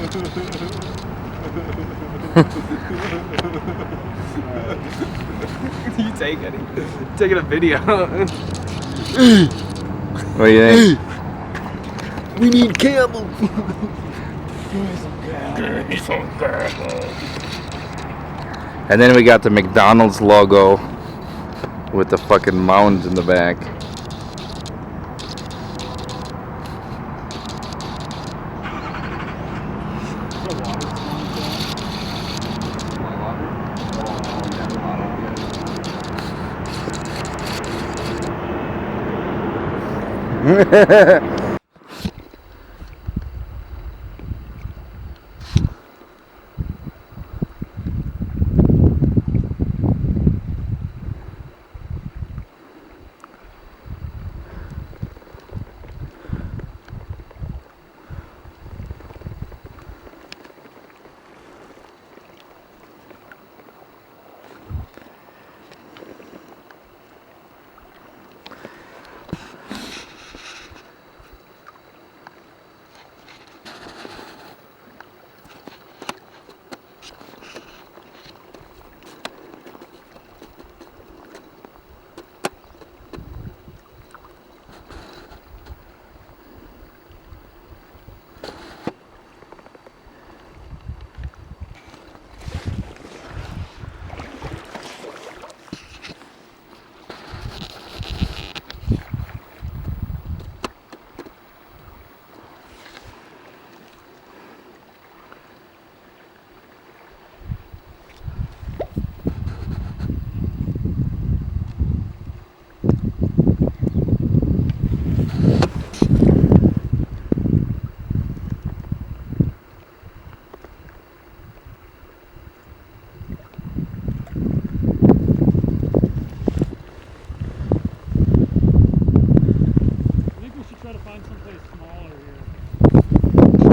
You take it. Taking a video. What do you think? We need Campbell. And then we got the McDonald's logo with the fucking mounds in the back.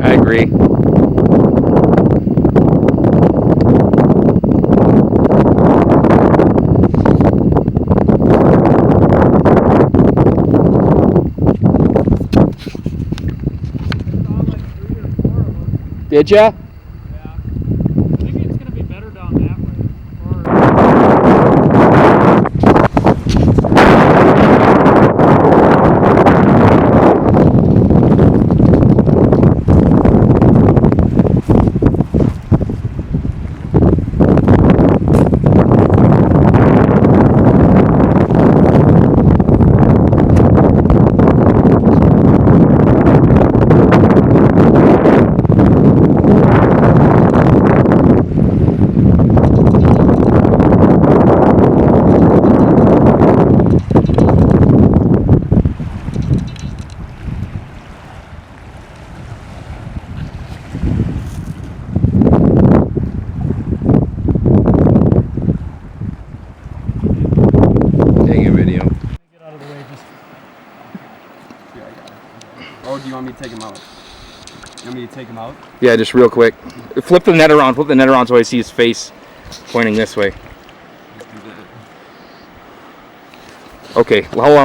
I agree. Did ya? Yeah. Maybe it's gonna be better down that way. Or do you want me to take him out? You want me to take him out? Yeah, just real quick. Flip the net around. Flip the net around so I see his face pointing this way. Okay, well, hold on.